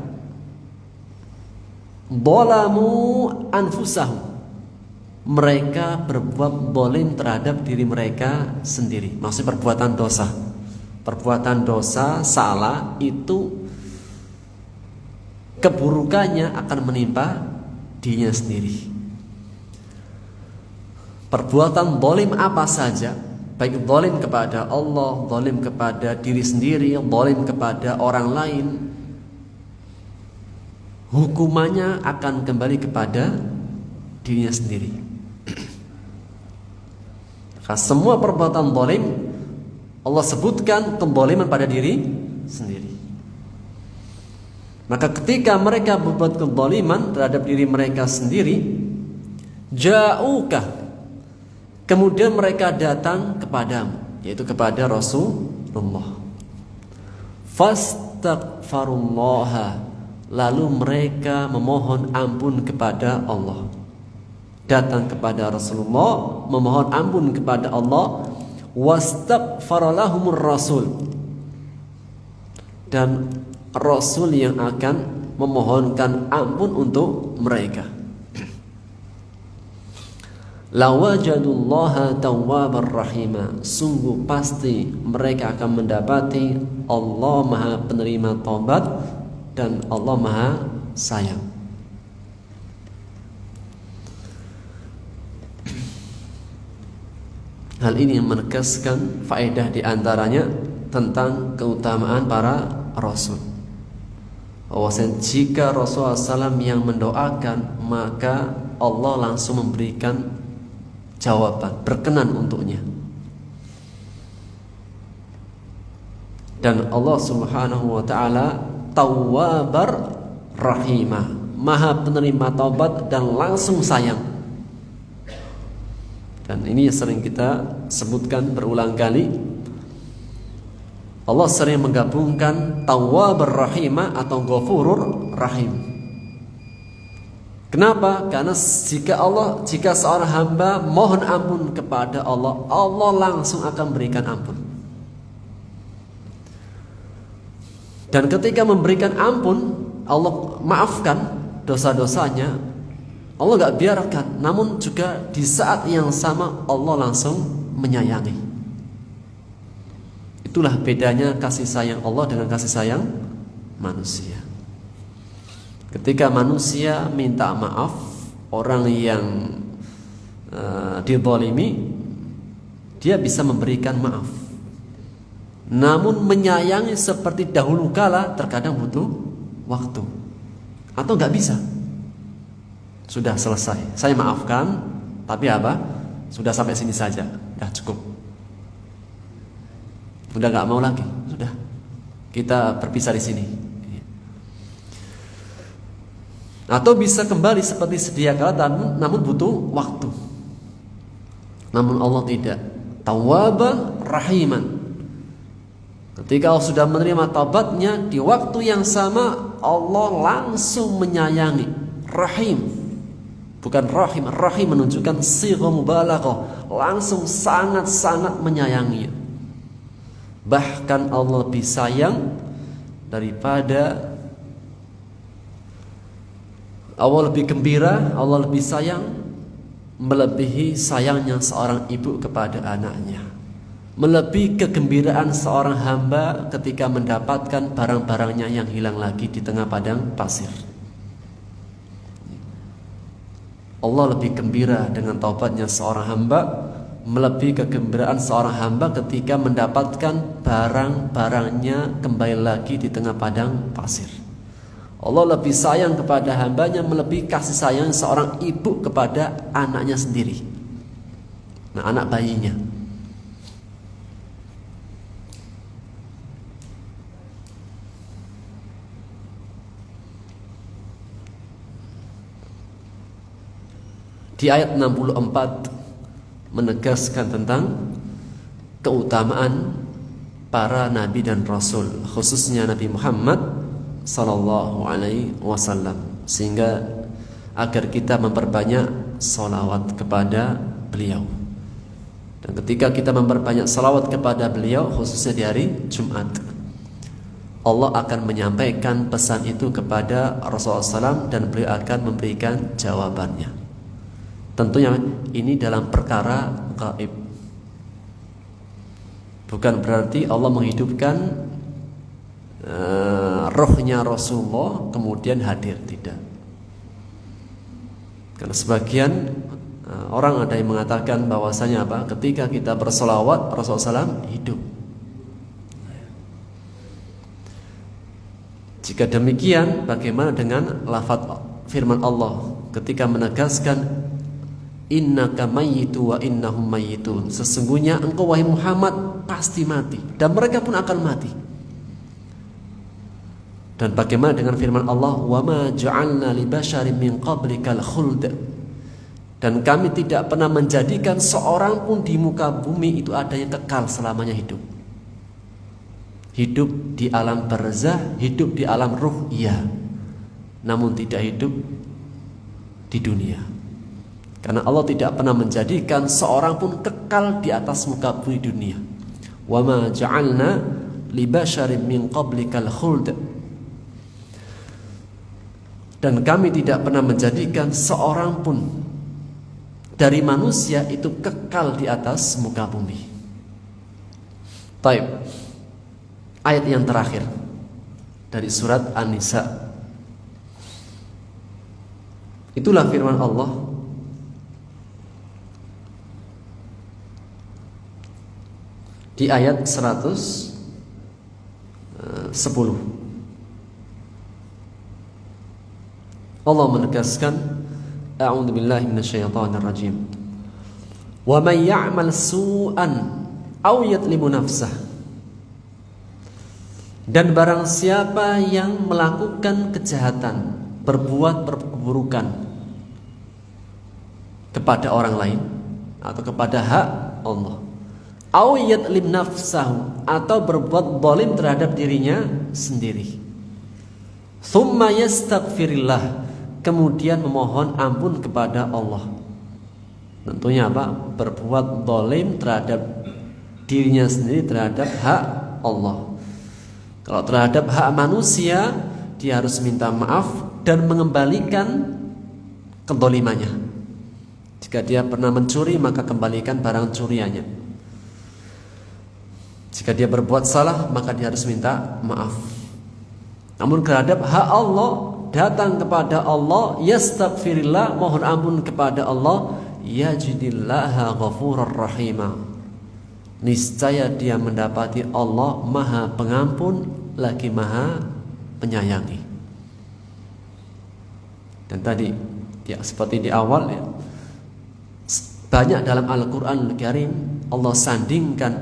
dzalamu anfusahum, mereka berbuat zalim terhadap diri mereka sendiri. Maksudnya perbuatan dosa. Perbuatan dosa, salah itu keburukannya akan menimpa dirinya sendiri. Perbuatan zalim apa saja, baik zalim kepada Allah, zalim kepada diri sendiri, zalim kepada orang lain, hukumannya akan kembali kepada dirinya sendiri. Karena semua perbuatan zalim Allah sebutkan kezaliman pada diri sendiri. Maka ketika mereka berbuat kezaliman terhadap diri mereka sendiri, ja'uka, kemudian mereka datang kepadamu, yaitu kepada Rasulullah. Fastaghfarullaha, lalu mereka memohon ampun kepada Allah. Datang kepada Rasulullah, memohon ampun kepada Allah. Wastaghfara lahumur rasul, dan Rasul yang akan memohonkan ampun untuk mereka. Lawajadullaha tawwabar rahima, sungguh pasti mereka akan mendapati Allah Maha penerima taubat dan Allah Maha sayang. Hal ini menegaskan faedah diantaranya tentang keutamaan para rasul. Bahwasanya jika Rasulullah SAW yang mendoakan, maka Allah langsung memberikan jawaban, berkenan untuknya. Dan Allah Subhanahu wa taala Tawwabar Rahimah, Maha penerima taubat dan langsung sayang. Dan ini sering kita sebutkan berulang kali. Allah sering menggabungkan Tawwabar Rahimah atau Ghafurur Rahim. Kenapa? Karena jika seorang hamba mohon ampun kepada Allah, Allah langsung akan berikan ampun. Dan ketika memberikan ampun, Allah maafkan dosa-dosanya, Allah gak biarkan, namun juga di saat yang sama Allah langsung menyayangi. Itulah bedanya kasih sayang Allah dengan kasih sayang manusia. Ketika manusia minta maaf orang yang dizalimi, dia bisa memberikan maaf. Namun menyayangi seperti dahulu kala terkadang butuh waktu, atau gak bisa. Sudah selesai, saya maafkan, tapi apa? Sudah sampai sini saja, sudah cukup. Udah gak mau lagi, sudah. kita berpisah di sini. Atau bisa kembali seperti sedia kala, namun butuh waktu. Namun Allah tidak. Tawwaban rahiman. Ketika Allah sudah menerima taubatnya, di waktu yang sama Allah langsung menyayangi. Rahim, bukan rahim. Rahim menunjukkan sighah mubalaghah, langsung sangat-sangat menyayangi. Bahkan Allah lebih sayang daripada, Allah lebih gembira, Allah lebih sayang, melebihi sayangnya seorang ibu kepada anaknya, melebihi kegembiraan seorang hamba ketika mendapatkan barang-barangnya yang hilang lagi di tengah padang pasir. Allah lebih gembira dengan taubatnya seorang hamba, melebihi kegembiraan seorang hamba ketika mendapatkan barang-barangnya kembali lagi di tengah padang pasir. Allah lebih sayang kepada hambanya melebihi kasih sayang seorang ibu kepada anaknya sendiri, anak bayinya. Di ayat 64 menegaskan tentang keutamaan para nabi dan rasul, khususnya Nabi Muhammad sallallahu alaihi wasallam, sehingga agar kita memperbanyak salawat kepada beliau. Dan ketika kita memperbanyak salawat kepada beliau, khususnya di hari Jumat, Allah akan menyampaikan pesan itu kepada Rasulullah SAW dan beliau akan memberikan jawabannya. Tentunya ini dalam perkara gaib. Bukan berarti Allah menghidupkan rohnya Rasulullah kemudian hadir, tidak. Karena sebagian orang ada yang mengatakan bahwasanya apa? Ketika kita bersolawat Rasulullah SAW hidup. Jika demikian, bagaimana dengan lafaz firman Allah ketika menegaskan innaka mayyitu wa innahum mayyitun, sesungguhnya engkau wahai Muhammad pasti mati dan mereka pun akan mati. Dan bagaimana dengan firman Allah, wa ma ja'alna li basyarin min qablikal khuld, dan kami tidak pernah menjadikan seorang pun di muka bumi itu ada yang kekal selamanya hidup. Hidup di alam barzah, hidup di alam ruh, iya, namun tidak hidup di dunia. Karena Allah tidak pernah menjadikan seorang pun kekal di atas muka bumi dunia. Wa ma ja'alna li basyarin min qablikal khuld, dan kami tidak pernah menjadikan seorang pun dari manusia itu kekal di atas muka bumi. Taib. Ayat yang terakhir dari surat An-Nisa. Itulah firman Allah di ayat 110. Allah menegaskan, a'udzu billahi minasyaitonir rajim. Wa may ya'mal su'an aw yadlimu nafsah, dan barang siapa yang melakukan kejahatan, berbuat keburukan kepada orang lain atau kepada hak Allah, aw yadlim nafsahu, atau berbuat zalim terhadap dirinya sendiri, thumma yastaghfirillah, kemudian memohon ampun kepada Allah. Tentunya apa? Berbuat zalim terhadap dirinya sendiri, terhadap hak Allah. Kalau terhadap hak manusia, dia harus minta maaf dan mengembalikan kezalimannya. Jika dia pernah mencuri, maka kembalikan barang curiannya. Jika dia berbuat salah, maka dia harus minta maaf. Namun terhadap hak Allah, datang kepada Allah, yastaghfirillah, mohon ampun kepada Allah, yajidillaha ghafurur rahima, niscaya dia mendapati Allah maha pengampun lagi maha penyayangi. Dan tadi ya, seperti di awal ya, banyak dalam Al-Qur'anul Karim Allah sandingkan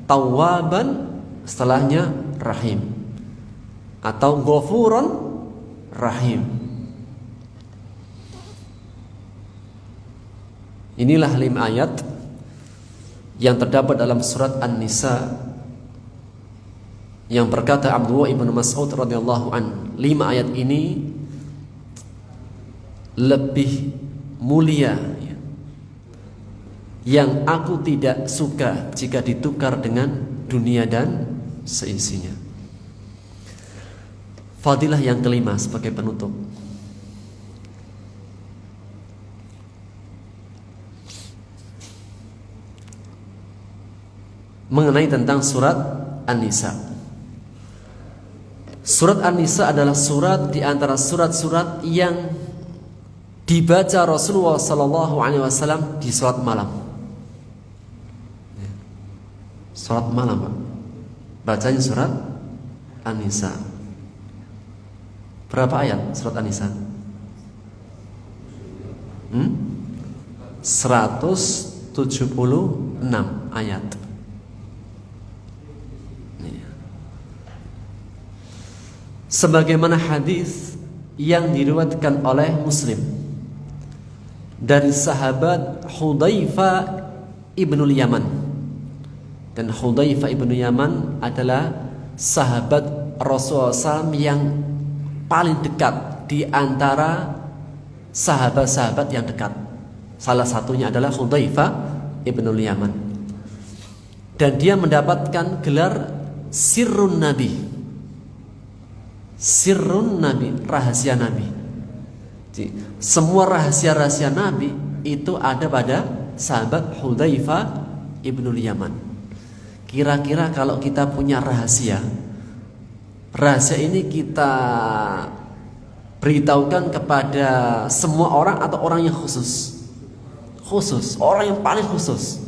Tawwaban, setelahnya Rahim. atau Ghafurun Rahim. Inilah 5 ayat yang terdapat dalam surat An-Nisa yang berkata Abdullah ibn Mas'ud radhiyallahu an, 5 ayat ini lebih mulia ya, yang aku tidak suka jika ditukar dengan dunia dan seisinya. Fadilah yang kelima sebagai penutup. Mengenai tentang surat An-Nisa. Surat An-Nisa adalah surat di antara surat-surat yang dibaca Rasulullah sallallahu alaihi wasallam di salat malam. Salat malam, Pak. Bacanya surat An-Nisa. Berapa ayat surat An-Nisa? 176 ayat. Sebagaimana hadis yang diriwayatkan oleh Muslim dari sahabat Hudzaifah ibnul Yaman. Dan Hudzaifah ibnul Yaman adalah sahabat Rasulullah SAW yang paling dekat di antara sahabat-sahabat yang dekat. Salah satunya adalah Hudzaifah ibnul Yaman. Dan dia mendapatkan gelar Sirrun Nabi. Sirrun Nabi, rahasia Nabi. Jadi, semua rahasia-rahasia Nabi itu ada pada sahabat Hudzaifah ibnul Yaman. Kira-kira kalau kita punya rahasia ini kita beritahukan kepada semua orang atau orang yang khusus? Khusus, orang yang paling khusus,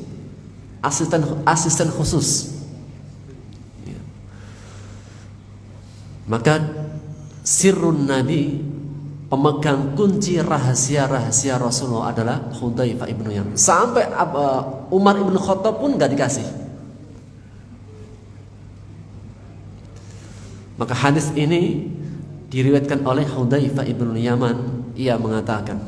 asisten khusus. Maka Sirrun Nabi, pemegang kunci rahasia-rahasia Rasulullah adalah Hudzaifah ibnu Yaman. Sampai Umar ibn Khattab pun gak dikasih. Maka hadis ini diriwayatkan oleh Hudzaifah ibnu Yaman. Ia mengatakan,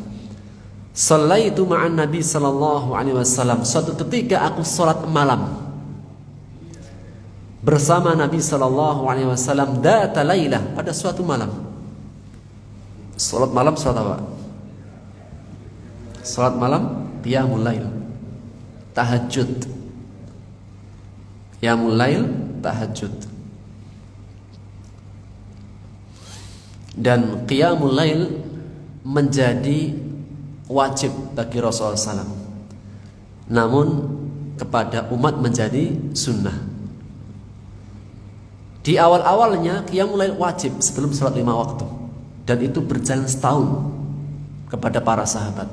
"Shallaitu ma'an Nabi sallallahu alaihi wasallam." Suatu ketika aku salat malam bersama Nabi sallallahu alaihi wasallam data lailah, pada suatu malam. Salat malam salat apa? Salat malam qiyamul lail, tahajud. Qiyamul lail, tahajud. Dan qiyamul lail menjadi wajib bagi Rasulullah SAW. Namun kepada umat menjadi sunnah. Di awal-awalnya qiyamul lail wajib sebelum salat 5 waktu. Dan itu berjalan setahun kepada para sahabat.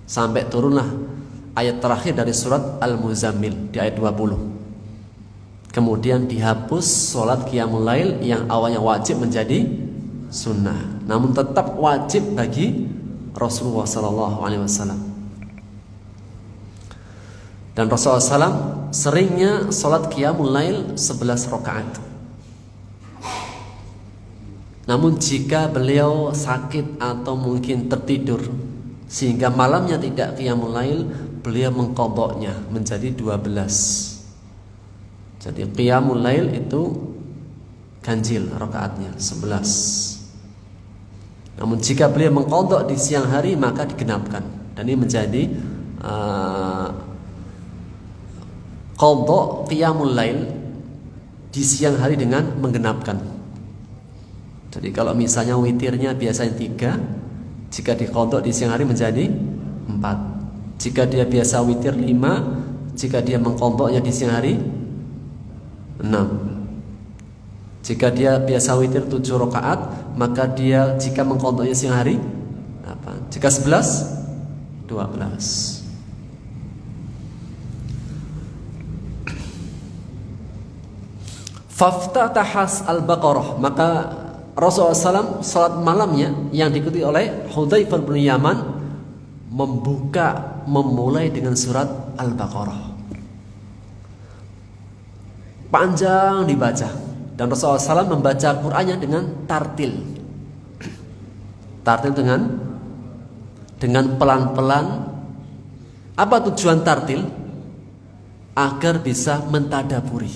Sampai turunlah ayat terakhir dari surat Al-Muzammil di ayat 20. Kemudian dihapus salat qiyamul lail yang awalnya wajib menjadi sunnah. Namun tetap wajib bagi Rasulullah SAW. Dan Rasulullah SAW seringnya salat qiyamul lail 11 rakaat. Namun jika beliau sakit atau mungkin tertidur sehingga malamnya tidak qiyamul lail, beliau mengqadha'nya menjadi 12. Jadi qiyamul lail itu ganjil rakaatnya 11. Namun jika beliau mengqadha' di siang hari maka digenapkan. Dan ini menjadi qadha' qiyamul lail di siang hari dengan menggenapkan. Jadi kalau misalnya witirnya biasanya 3, jika diqadha' di siang hari menjadi 4. Jika dia biasa witir 5, jika dia mengqadha'nya di siang hari 6. Jika dia biasa witir 7 rakaat, maka dia jika mengqadha'nya siang hari 8. Jika 11, 12. Faftatahas al-Baqarah, maka Rasulullah SAW salat malamnya yang diikuti oleh Hudzaifah bin Yaman memulai dengan surat Al-Baqarah. Panjang dibaca Dan Rasulullah SAW membaca Qur'annya dengan tartil. Tartil dengan pelan-pelan. Apa tujuan tartil? Agar bisa mentadaburi.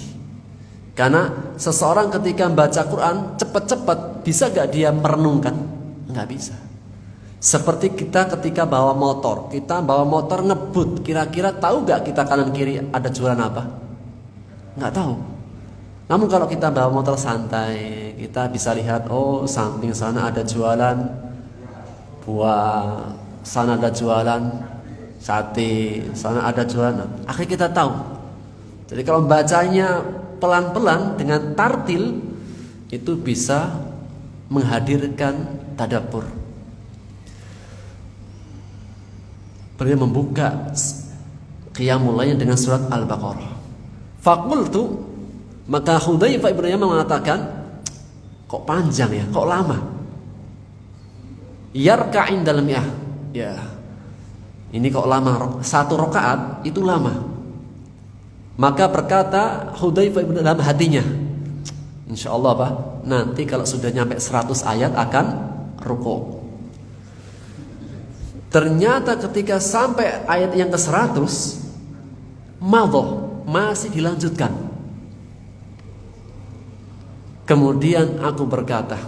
Karena seseorang ketika membaca Quran cepat-cepat, bisa gak dia merenungkan? Nggak bisa. Seperti kita ketika bawa motor, kita bawa motor ngebut, kira-kira tahu gak kita kanan kiri ada jualan apa? Nggak tahu. Namun kalau kita bawa motor santai, kita bisa lihat, oh samping sana ada jualan buah, sana ada jualan sate, sana ada jualan. Akhirnya kita tahu. Jadi kalau bacanya pelan-pelan dengan tartil, itu bisa menghadirkan tadabbur. Beliau membuka qiyamul lail dengan surat Al-Baqarah. Faqultu, maka Hudzaifah ibn Yaman mengatakan, kok panjang ya, kok lama? Yarka'in dalam ya. Ini kok lama, satu rakaat itu lama. Maka berkata Hudzaifah ibn dalam hatinya, insyaallah Pak, nanti kalau sudah nyampe 100 ayat akan rukuk. Ternyata ketika sampai ayat yang ke-100, madhah, masih dilanjutkan. Kemudian aku berkata,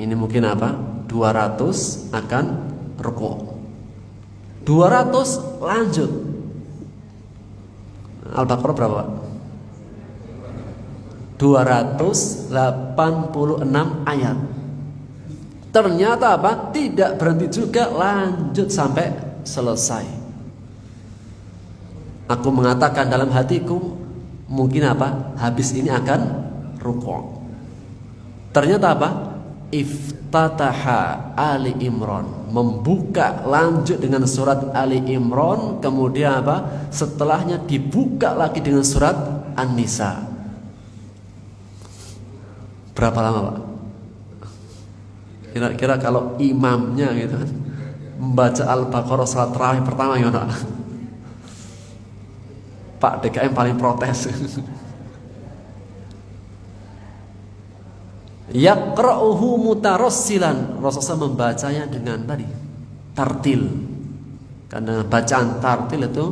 ini mungkin apa? 200 akan rukuk. 200 lanjut. Al-Baqarah berapa? 286 ayat. Ternyata apa? Tidak berhenti juga, lanjut sampai selesai. Aku mengatakan dalam hatiku, mungkin apa? Habis ini akan rukuk. Ternyata apa? Iftataha Ali Imran, membuka lanjut dengan surat Ali Imran. Kemudian apa? Setelahnya dibuka lagi dengan surat An-Nisa. Berapa lama Pak? Kira-kira kalau imamnya gitu kan, membaca Al-Baqarah salat tarawih pertama gimana? Pak DKM paling protes. Yaqra'uhu mutarassilan, Rasulullah membacanya dengan tadi tartil. Karena bacaan tartil itu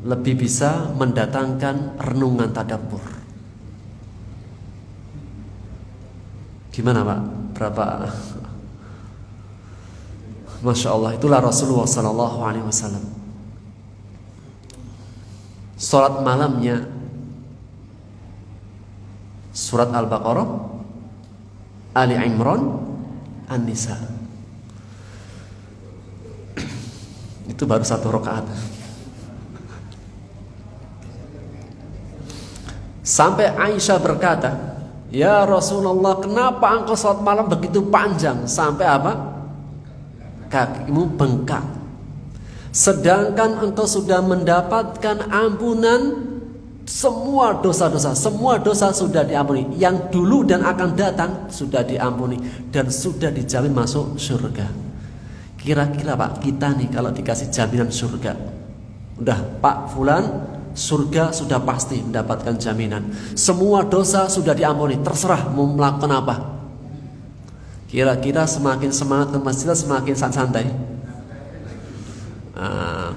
lebih bisa mendatangkan renungan tadabbur. Gimana Pak? Berapa? Masya Allah, itulah Rasulullah Sallallahu Alaihi Wasallam. Salat malamnya surat Al-Baqarah, Ali Imran, An-Nisa. Itu baru satu rakaat. Sampai Aisyah berkata, ya Rasulullah, kenapa engkau salat malam begitu panjang? Sampai apa? Kakimu bengkak. Sedangkan engkau sudah mendapatkan ampunan semua dosa-dosa. Semua dosa sudah diampuni. Yang dulu dan akan datang sudah diampuni. Dan sudah dijamin masuk surga. Kira-kira Pak, kita nih kalau dikasih jaminan surga, udah Pak Fulan, surga sudah pasti mendapatkan jaminan. Semua dosa sudah diampuni. Terserah mau melakukan apa. Kira-kira semakin semangat ke masjid, semakin santai.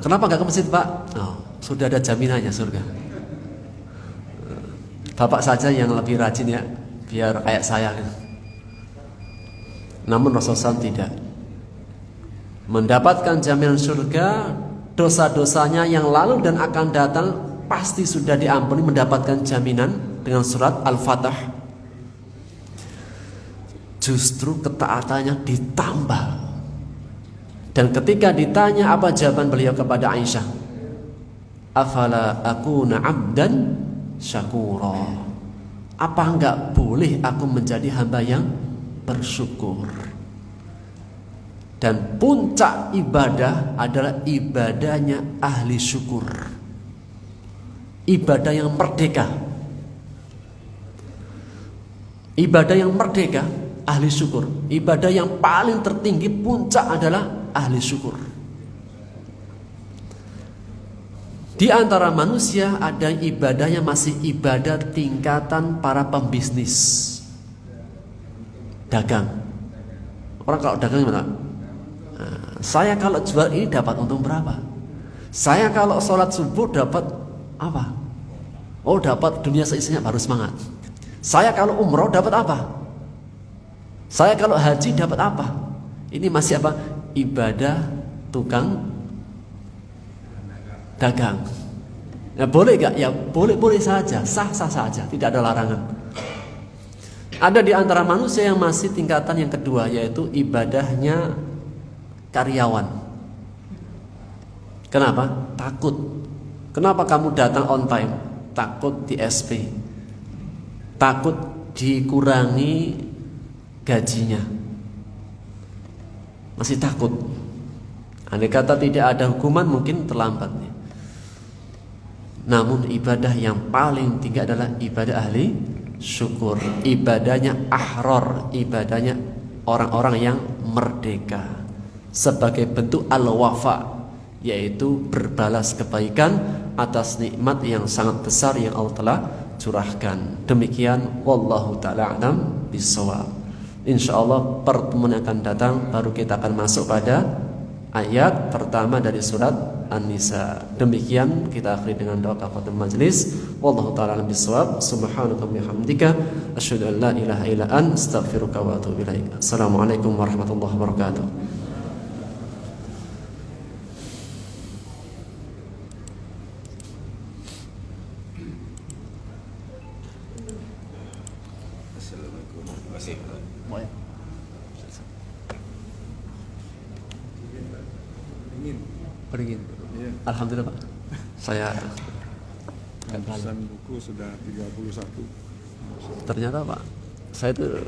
Kenapa nggak ke masjid Pak? Oh, sudah ada jaminannya surga. Bapak saja yang lebih rajin ya, biar kayak saya. Namun Rasulullah tidak. Mendapatkan jaminan surga, dosa-dosanya yang lalu dan akan datang pasti sudah diampuni, mendapatkan jaminan dengan surat Al-Fatah. Justru ketaatannya ditambah. Dan ketika ditanya apa jawaban beliau kepada Aisyah, afala akuna abdan syakura, apa enggak boleh aku menjadi hamba yang bersyukur? Dan puncak ibadah adalah ibadahnya ahli syukur, ibadah yang merdeka. Ibadah yang merdeka, ahli syukur. Ibadah yang paling tertinggi, puncak adalah ahli syukur. Di antara manusia ada yang ibadahnya masih ibadah tingkatan para pembisnis, dagang. Orang kalau dagang gimana? Nah, saya kalau jual ini dapat untung berapa? Saya kalau sholat subuh dapat apa? Oh, dapat dunia seisinya, baru semangat. Saya kalau umroh dapat apa? Saya kalau haji dapat apa? Ini masih apa? Ibadah tukang dagang. Ya boleh gak? Ya boleh saja, sah saja, tidak ada larangan. Ada di antara manusia yang masih tingkatan yang kedua, yaitu ibadahnya karyawan. Kenapa? Takut. Kenapa kamu datang on time? Takut di SP, takut dikurangi gajinya, masih takut. Andai kata tidak ada hukuman mungkin terlambat. Namun ibadah yang paling tinggi adalah ibadah ahli syukur, ibadahnya ahrar, ibadahnya orang-orang yang merdeka, sebagai bentuk al-wafa, yaitu berbalas kebaikan atas nikmat yang sangat besar yang Allah telah curahkan. Demikian wallahu taala alam bisawab. Insyaallah pertemuan yang akan datang baru kita akan masuk pada ayat pertama dari surat An-Nisa. Demikian kita akhiri dengan doa kafaratul majlis. Wallahu taala alam bisawab. Subhanaka wa bihamdika asyhadu an la ilaha illa anta astaghfiruka wa atubu ilaik. Assalamualaikum warahmatullahi wabarakatuh. Beringin. Iya. Alhamdulillah Pak. Saya pesan buku sudah 31. ternyata Pak, saya itu